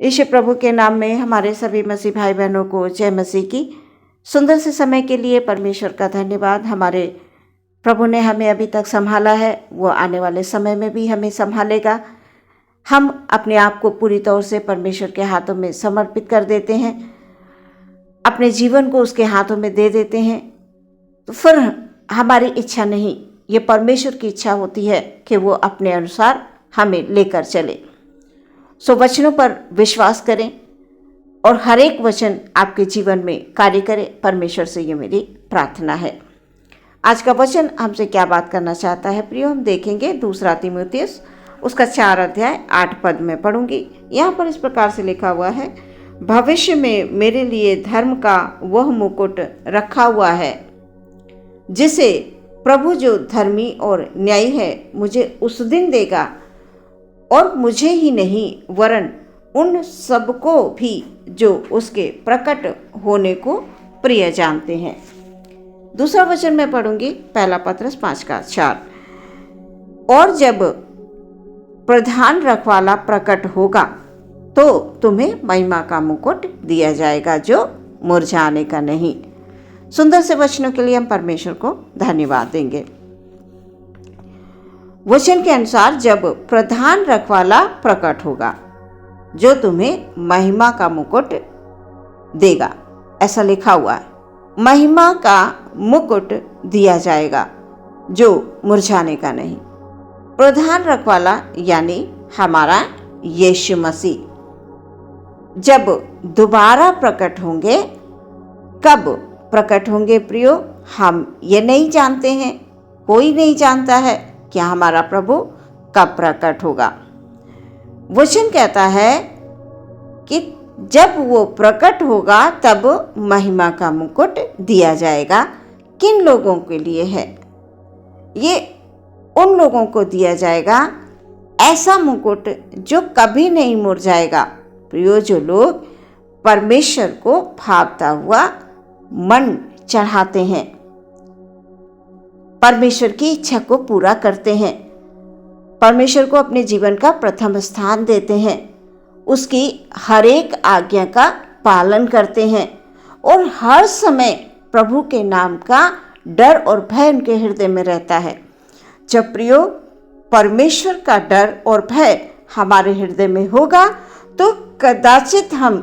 यीशु प्रभु के नाम में हमारे सभी मसीह भाई बहनों को जय मसीह की। सुंदर से समय के लिए परमेश्वर का धन्यवाद। हमारे प्रभु ने हमें अभी तक संभाला है, वो आने वाले समय में भी हमें संभालेगा। हम अपने आप को पूरी तौर से परमेश्वर के हाथों में समर्पित कर देते हैं, अपने जीवन को उसके हाथों में दे देते हैं। तो फिर हमारी इच्छा नहीं, ये परमेश्वर की इच्छा होती है कि वो अपने अनुसार हमें लेकर चले। सो वचनों पर विश्वास करें और हर एक वचन आपके जीवन में कार्य करे। परमेश्वर से ये मेरी प्रार्थना है। आज का वचन हमसे क्या बात करना चाहता है प्रियो, हम देखेंगे 2 तीमुथियुस उसका 4 अध्याय 8 पद में पढ़ूंगी। यहाँ पर इस प्रकार से लिखा हुआ है, भविष्य में मेरे लिए धर्म का वह मुकुट रखा हुआ है जिसे प्रभु जो धर्मी और न्यायी है मुझे उस दिन देगा, और मुझे ही नहीं वरन उन सबको भी जो उसके प्रकट होने को प्रिय जानते हैं। दूसरा वचन मैं पढ़ूंगी, पहला पत्रस 5:4। और जब प्रधान रखवाला प्रकट होगा तो तुम्हें महिमा का मुकुट दिया जाएगा जो मुरझाने का नहीं। सुंदर से वचनों के लिए हम परमेश्वर को धन्यवाद देंगे। वचन के अनुसार जब प्रधान रखवाला प्रकट होगा जो तुम्हें महिमा का मुकुट देगा, ऐसा लिखा हुआ है। महिमा का मुकुट दिया जाएगा जो मुरझाने का नहीं। प्रधान रखवाला यानी हमारा यीशु मसीह जब दोबारा प्रकट होंगे, कब प्रकट होंगे प्रियो, हम ये नहीं जानते हैं, कोई नहीं जानता है कि हमारा प्रभु कब प्रकट होगा। वचन कहता है कि जब वो प्रकट होगा तब महिमा का मुकुट दिया जाएगा। किन लोगों के लिए है ये? उन लोगों को दिया जाएगा ऐसा मुकुट जो कभी नहीं मुरझाएगा प्रियो, जो लोग परमेश्वर को भावता हुआ मन चढ़ाते हैं, परमेश्वर की इच्छा को पूरा करते हैं, परमेश्वर को अपने जीवन का प्रथम स्थान देते हैं, उसकी हर एक आज्ञा का पालन करते हैं और हर समय प्रभु के नाम का डर और भय उनके हृदय में रहता है। जब प्रियो परमेश्वर का डर और भय हमारे हृदय में होगा तो कदाचित हम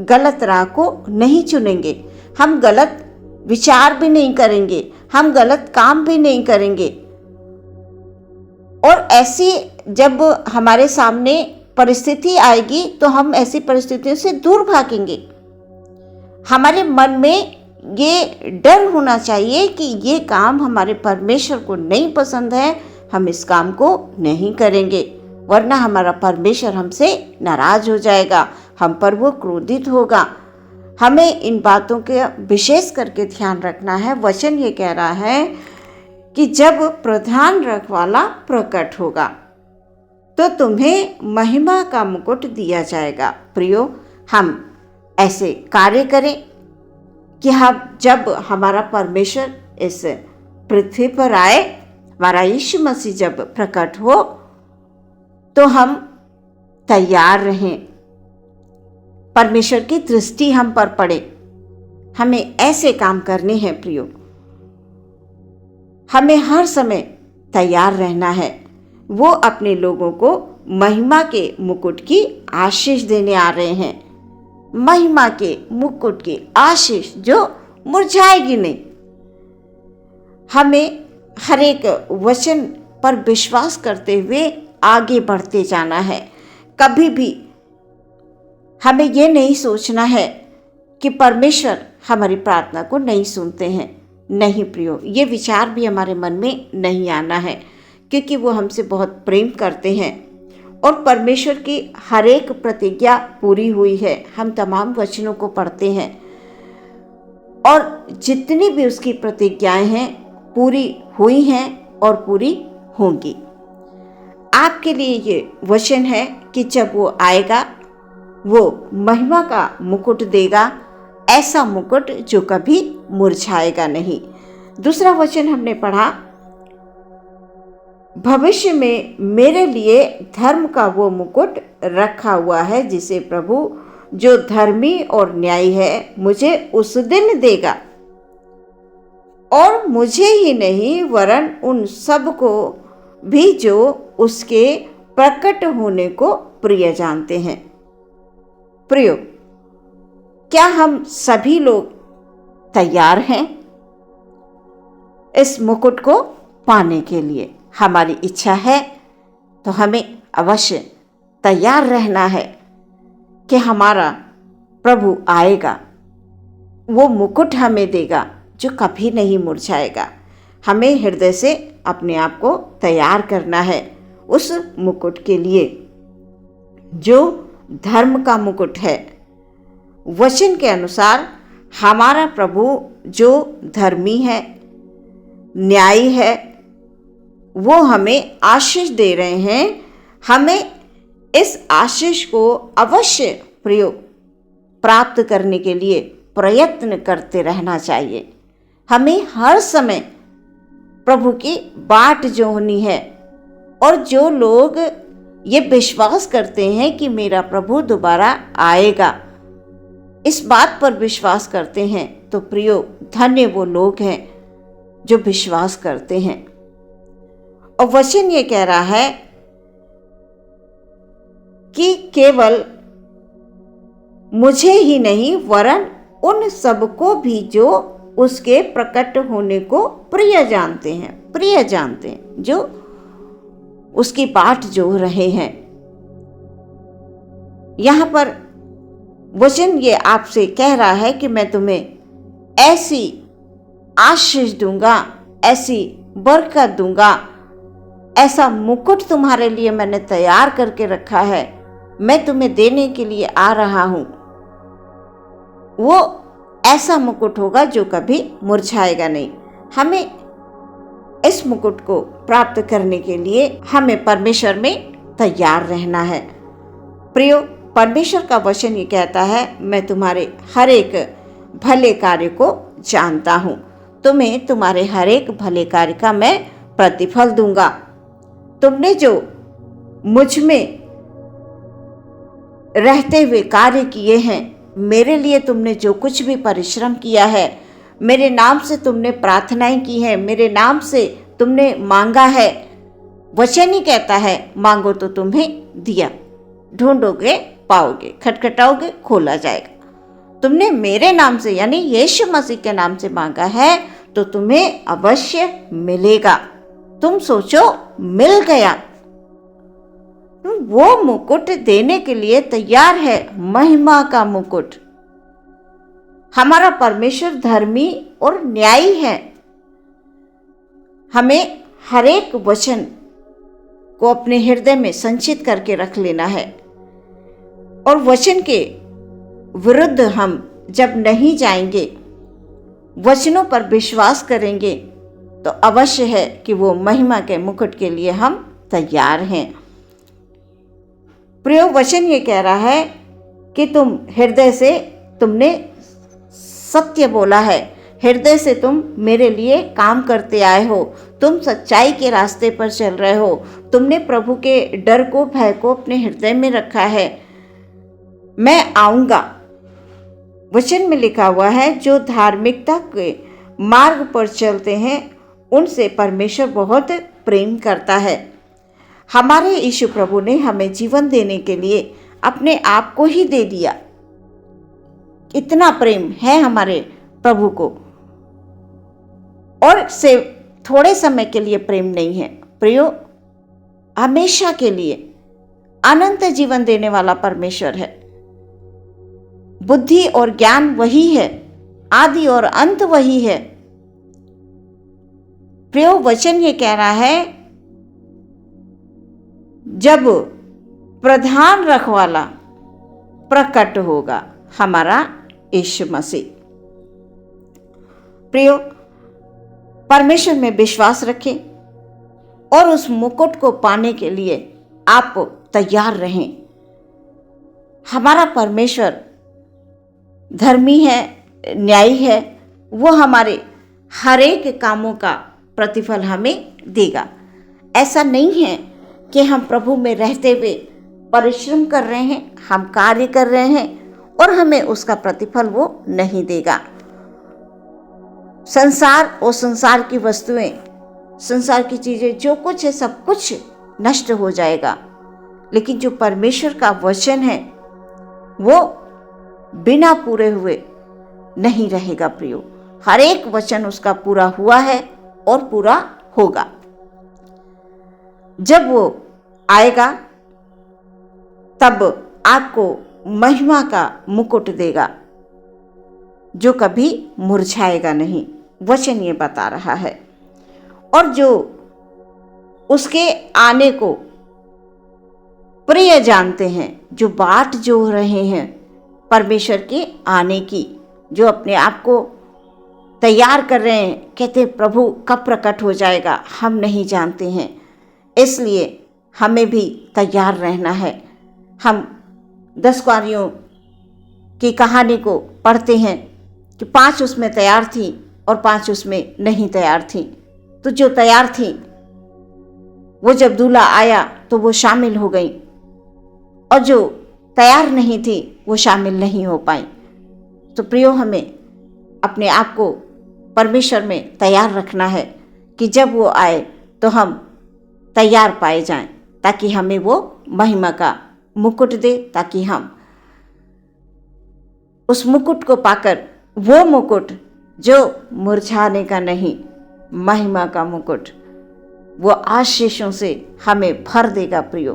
गलत राह को नहीं चुनेंगे, हम गलत विचार भी नहीं करेंगे, हम गलत काम भी नहीं करेंगे। और ऐसी जब हमारे सामने परिस्थिति आएगी तो हम ऐसी परिस्थितियों से दूर भागेंगे। हमारे मन में ये डर होना चाहिए कि ये काम हमारे परमेश्वर को नहीं पसंद है, हम इस काम को नहीं करेंगे, वरना हमारा परमेश्वर हमसे नाराज हो जाएगा, हम पर वो क्रोधित होगा। हमें इन बातों के विशेष करके ध्यान रखना है। वचन ये कह रहा है कि जब प्रधान रखवाला प्रकट होगा तो तुम्हें महिमा का मुकुट दिया जाएगा। प्रियो, हम ऐसे कार्य करें कि हम जब हमारा परमेश्वर इस पृथ्वी पर आए, हमारा यीशु मसीह जब प्रकट हो तो हम तैयार रहें, परमेश्वर की दृष्टि हम पर पड़े। हमें ऐसे काम करने हैं प्रियो, हमें हर समय तैयार रहना है। वो अपने लोगों को महिमा के मुकुट की आशीष देने आ रहे हैं, महिमा के मुकुट की आशीष जो मुरझाएगी नहीं। हमें हर एक वचन पर विश्वास करते हुए आगे बढ़ते जाना है। कभी भी हमें ये नहीं सोचना है कि परमेश्वर हमारी प्रार्थना को नहीं सुनते हैं। नहीं प्रियो, ये विचार भी हमारे मन में नहीं आना है, क्योंकि वो हमसे बहुत प्रेम करते हैं और परमेश्वर की हर एक प्रतिज्ञा पूरी हुई है। हम तमाम वचनों को पढ़ते हैं और जितनी भी उसकी प्रतिज्ञाएं हैं पूरी हुई हैं और पूरी होंगी। आपके लिए ये वचन है कि जब वो आएगा वो महिमा का मुकुट देगा, ऐसा मुकुट जो कभी मुरझाएगा नहीं। दूसरा वचन हमने पढ़ा, भविष्य में मेरे लिए धर्म का वो मुकुट रखा हुआ है जिसे प्रभु जो धर्मी और न्यायी है मुझे उस दिन देगा, और मुझे ही नहीं वरन उन सब को भी जो उसके प्रकट होने को प्रिय जानते हैं। प्रियो, क्या हम सभी लोग तैयार हैं इस मुकुट को पाने के लिए? हमारी इच्छा है तो हमें अवश्य तैयार रहना है कि हमारा प्रभु आएगा, वो मुकुट हमें देगा जो कभी नहीं मुरझाएगा। हमें हृदय से अपने आप को तैयार करना है उस मुकुट के लिए जो धर्म का मुकुट है। वचन के अनुसार हमारा प्रभु जो धर्मी है, न्यायी है, वो हमें आशीष दे रहे हैं। हमें इस आशीष को अवश्य प्रयोग प्राप्त करने के लिए प्रयत्न करते रहना चाहिए। हमें हर समय प्रभु की बाट जोहनी है, और जो लोग ये विश्वास करते हैं कि मेरा प्रभु दोबारा आएगा, इस बात पर विश्वास करते हैं, तो प्रियो धन्य वो लोग हैं जो विश्वास करते हैं। और वचन ये कह रहा है कि केवल मुझे ही नहीं वरन उन सबको भी जो उसके प्रकट होने को प्रिय जानते हैं, जो उसकी बाट जो रहे हैं। यहां पर वचन ये आपसे कह रहा है कि मैं तुम्हें ऐसी आशीष दूंगा, ऐसी बरकत दूंगा, ऐसा मुकुट तुम्हारे लिए मैंने तैयार करके रखा है, मैं तुम्हें देने के लिए आ रहा हूं। वो ऐसा मुकुट होगा जो कभी मुरझाएगा नहीं। हमें इस मुकुट को प्राप्त करने के लिए हमें परमेश्वर में तैयार रहना है। प्रियो, परमेश्वर का वचन ये कहता है, मैं तुम्हारे हर एक भले कार्य को जानता हूं, तुम्हें तुम्हारे हर एक भले कार्य का मैं प्रतिफल दूंगा। तुमने जो मुझ में रहते हुए कार्य किए हैं, मेरे लिए तुमने जो कुछ भी परिश्रम किया है, मेरे नाम से तुमने प्रार्थनाएं की हैं, मेरे नाम से तुमने मांगा है, वचन ही कहता है मांगो तो तुम्हें दिया, ढूंढोगे पाओगे, खटखटाओगे खोला जाएगा। तुमने मेरे नाम से यानी यीशु मसीह के नाम से मांगा है तो तुम्हें अवश्य मिलेगा। तुम सोचो मिल गया, वो मुकुट देने के लिए तैयार है, महिमा का मुकुट। हमारा परमेश्वर धर्मी और न्यायी है। हमें हर एक वचन को अपने हृदय में संचित करके रख लेना है, और वचन के विरुद्ध हम जब नहीं जाएंगे, वचनों पर विश्वास करेंगे, तो अवश्य है कि वो महिमा के मुकुट के लिए हम तैयार हैं। प्रिय, वचन ये कह रहा है कि तुम हृदय से तुमने सत्य बोला है, हृदय से तुम मेरे लिए काम करते आए हो, तुम सच्चाई के रास्ते पर चल रहे हो, तुमने प्रभु के डर को, भय को अपने हृदय में रखा है। मैं आऊंगा, वचन में लिखा हुआ है, जो धार्मिकता के मार्ग पर चलते हैं उनसे परमेश्वर बहुत प्रेम करता है। हमारे यीशु प्रभु ने हमें जीवन देने के लिए अपने आप को ही दे दिया। इतना प्रेम है हमारे प्रभु को, और से थोड़े समय के लिए प्रेम नहीं है प्रियो, हमेशा के लिए अनंत जीवन देने वाला परमेश्वर है। बुद्धि और ज्ञान वही है, आदि और अंत वही है। प्रियो, वचन ये कह रहा है, जब प्रधान रखवाला प्रकट होगा, हमारा यीशु मसीह। प्रियो, परमेश्वर में विश्वास रखें और उस मुकुट को पाने के लिए आप तैयार रहें। हमारा परमेश्वर धर्मी है, न्यायी है, वो हमारे हर एक कामों का प्रतिफल हमें देगा। ऐसा नहीं है कि हम प्रभु में रहते हुए परिश्रम कर रहे हैं, हम कार्य कर रहे हैं और हमें उसका प्रतिफल वो नहीं देगा। संसार और संसार की वस्तुएं, संसार की चीजें, जो कुछ है सब कुछ नष्ट हो जाएगा, लेकिन जो परमेश्वर का वचन है वो बिना पूरे हुए नहीं रहेगा प्रियो। हर एक वचन उसका पूरा हुआ है और पूरा होगा। जब वो आएगा तब आपको महिमा का मुकुट देगा जो कभी मुरझाएगा नहीं, वचन ये बता रहा है। और जो उसके आने को प्रिय जानते हैं, जो बाट जो रहे हैं परमेश्वर के आने की, जो अपने आप को तैयार कर रहे हैं, कहते प्रभु कब प्रकट हो जाएगा हम नहीं जानते हैं, इसलिए हमें भी तैयार रहना है। हम 10 कुँवारियों की कहानी को पढ़ते हैं कि 5 उसमें तैयार थी और 5 उसमें नहीं तैयार थी। तो जो तैयार थी वो जब दूल्हा आया तो वो शामिल हो गई, और जो तैयार नहीं थी वो शामिल नहीं हो पाई। तो प्रियो, हमें अपने आप को परमेश्वर में तैयार रखना है कि जब वो आए तो हम तैयार पाए जाएं, ताकि हमें वो महिमा का मुकुट दे, ताकि हम उस मुकुट को पाकर, वो मुकुट जो मुरझाने का नहीं, महिमा का मुकुट, वो आशीषों से हमें भर देगा प्रियो।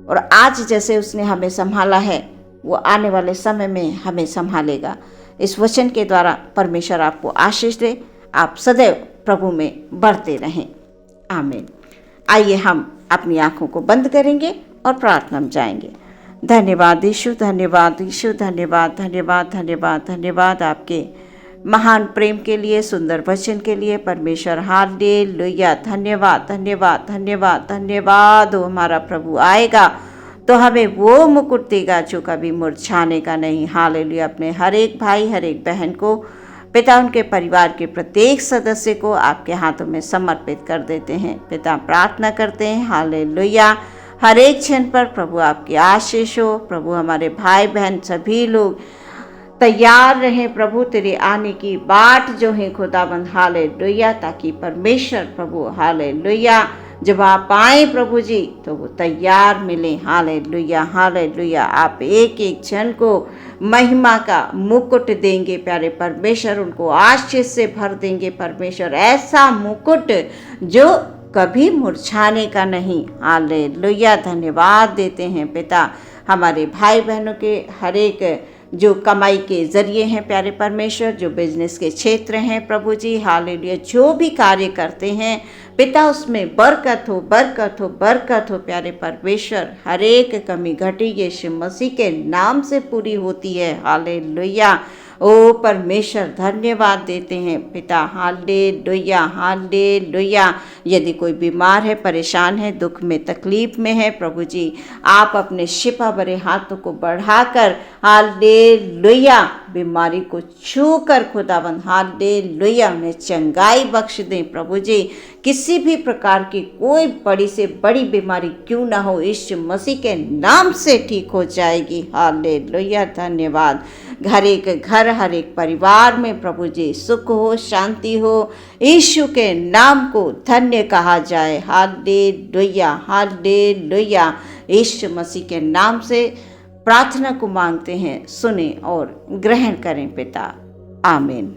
और आज जैसे उसने हमें संभाला है वो आने वाले समय में हमें संभालेगा। इस वचन के द्वारा परमेश्वर आपको आशीष दे, आप सदैव प्रभु में बढ़ते रहें। आमीन। आइए हम अपनी आंखों को बंद करेंगे और प्रार्थना में जाएंगे। धन्यवाद यीशु, धन्यवाद यीशु, धन्यवाद धन्यवाद धन्यवाद धन्यवाद आपके महान प्रेम के लिए, सुंदर वचन के लिए परमेश्वर। हालेलुया। धन्यवाद धन्यवाद धन्यवाद धन्यवाद। हमारा प्रभु आएगा तो हमें वो मुकुट देगा जो कभी मुरझाने का नहीं। हालेलुया। अपने हर एक भाई, हर एक बहन को, पिता, उनके परिवार के प्रत्येक सदस्य को आपके हाथों में समर्पित कर देते हैं। पिता, प्रार्थना करते हैं हालेलुया हर एक क्षण पर प्रभु आपकी आशीष हो। प्रभु, हमारे भाई बहन सभी लोग तैयार रहें प्रभु तेरे आने की बाट जो है खुदाबंद। हालेलुया। ताकि परमेश्वर प्रभु हालेलुया जब आप आए प्रभु जी तो वो तैयार मिले। Hallelujah hallelujah. आप एक एक जन को महिमा का मुकुट देंगे प्यारे परमेश्वर, उनको आशीष से भर देंगे परमेश्वर, ऐसा मुकुट जो कभी मुरझाने का नहीं। हालेलुया। धन्यवाद देते हैं पिता हमारे भाई बहनों के हर एक जो कमाई के जरिए हैं प्यारे परमेश्वर, जो बिजनेस के क्षेत्र हैं प्रभु जी। हालेलुया। जो भी कार्य करते हैं पिता उसमें बरकत हो, बरकत हो, बरकत हो प्यारे परमेश्वर। हर एक कमी घटी यीशु मसीह के नाम से पूरी होती है। हालेलुया। ओ परमेश्वर धन्यवाद देते हैं पिता। Hallelujah hallelujah. यदि कोई बीमार है, परेशान है, दुख में, तकलीफ में है प्रभु जी, आप अपने शिफा भरे हाथों को बढ़ाकर हालेलुया बीमारी को छू कर खुदावंद हालेलुया उन्हें चंगाई बख्श दें प्रभु जी। किसी भी प्रकार की कोई बड़ी से बड़ी बीमारी क्यों ना हो, यीशु मसीह के नाम से ठीक हो जाएगी। हालेलुया। धन्यवाद। हर एक घर, हर एक परिवार में प्रभु जी सुख हो, शांति हो, यीशु के नाम को धन्य कहा जाए। Hallelujah hallelujah. यीशु मसीह के नाम से प्रार्थना को मांगते हैं, सुने और ग्रहण करें पिता। आमीन।